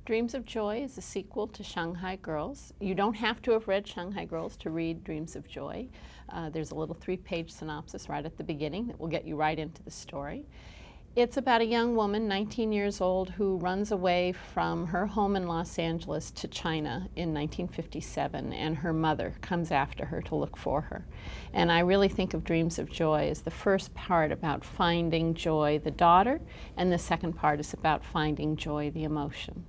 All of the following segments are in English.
Dreams of Joy is a sequel to Shanghai Girls. You don't have to have read Shanghai Girls to read Dreams of Joy. There's a little 3-page synopsis right at the beginning that will get you right into the story. It's about a young woman, 19 years old, who runs away from her home in Los Angeles to China in 1957, and her mother comes after her to look for her. And I really think of Dreams of Joy as the first part about finding Joy, the daughter, and the second part is about finding Joy, the emotion.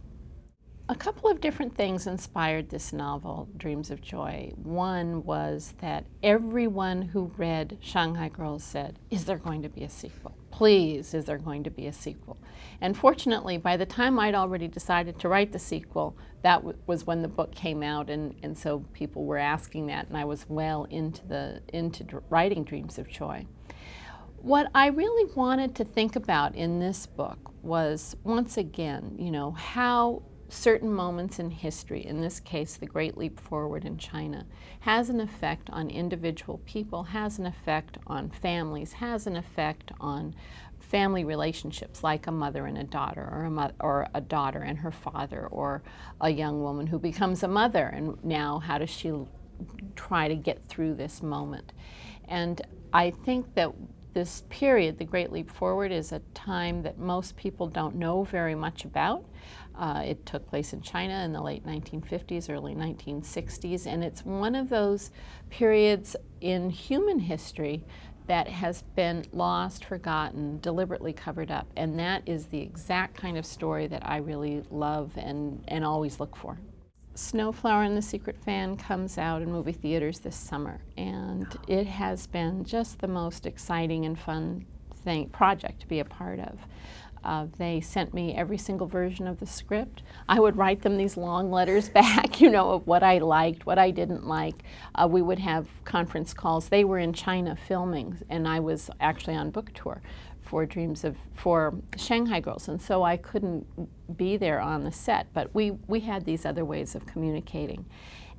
A couple of different things inspired this novel, Dreams of Joy. One was that everyone who read Shanghai Girls said, "Is there going to be a sequel? Please, is there going to be a sequel?" And fortunately, by the time I'd already decided to write the sequel, that was when the book came out, and so people were asking that, and I was well into writing Dreams of Joy. What I really wanted to think about in this book was, once again, how certain moments in history, in this case the Great Leap Forward in China, has an effect on individual people, has an effect on families, has an effect on family relationships, like a mother and a daughter, or a daughter and her father, or a young woman who becomes a mother, and now how does she try to get through this moment. And I think that this period, the Great Leap Forward, is a time that most people don't know very much about. It took place in China in the late 1950s, early 1960s, and it's one of those periods in human history that has been lost, forgotten, deliberately covered up, and that is the exact kind of story that I really love and always look for. Snowflower and the Secret Fan comes out in movie theaters this summer, and it has been just the most exciting and fun project to be a part of. They sent me every single version of the script. I would write them these long letters back, of what I liked, what I didn't like. We would have conference calls. They were in China filming, and I was actually on book tour for Shanghai Girls, and so I couldn't be there on the set, but we had these other ways of communicating.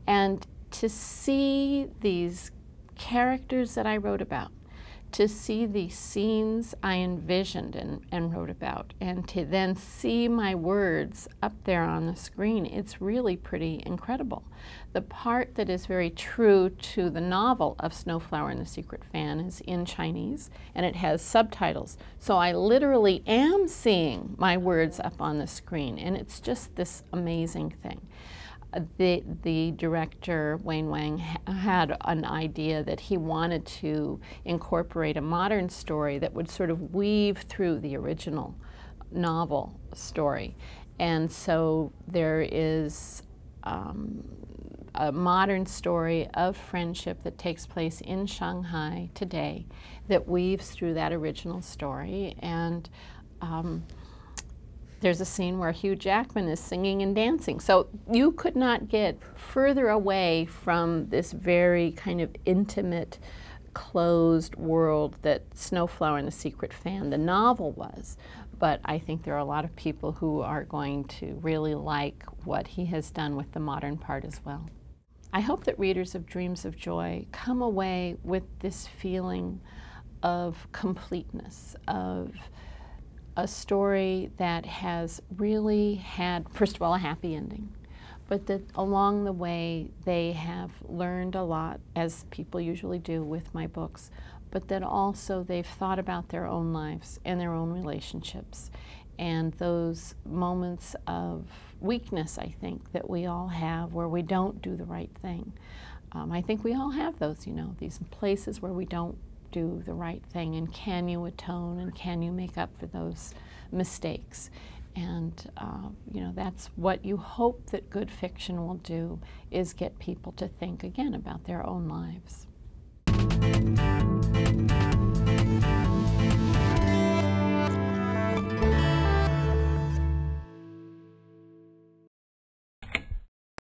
And to see these characters that I wrote about, to see the scenes I envisioned and wrote about, and to then see my words up there on the screen, it's really pretty incredible. The part that is very true to the novel of Snowflower and the Secret Fan is in Chinese, and it has subtitles. So I literally am seeing my words up on the screen, and it's just this amazing thing. The director, Wayne Wang, had an idea that he wanted to incorporate a modern story that would sort of weave through the original novel story. And so there is a modern story of friendship that takes place in Shanghai today that weaves through that original story. And there's a scene where Hugh Jackman is singing and dancing. So you could not get further away from this very kind of intimate, closed world that Snowflower and the Secret Fan, the novel, was. But I think there are a lot of people who are going to really like what he has done with the modern part as well. I hope that readers of Dreams of Joy come away with this feeling of completeness, of a story that has really had, first of all, a happy ending, but that along the way they have learned a lot, as people usually do with my books, but that also they've thought about their own lives and their own relationships and those moments of weakness, I think, that we all have where we don't do the right thing. I think we all have those, these places where we don't do the right thing, and can you atone and can you make up for those mistakes? And that's what you hope that good fiction will do, is get people to think again about their own lives.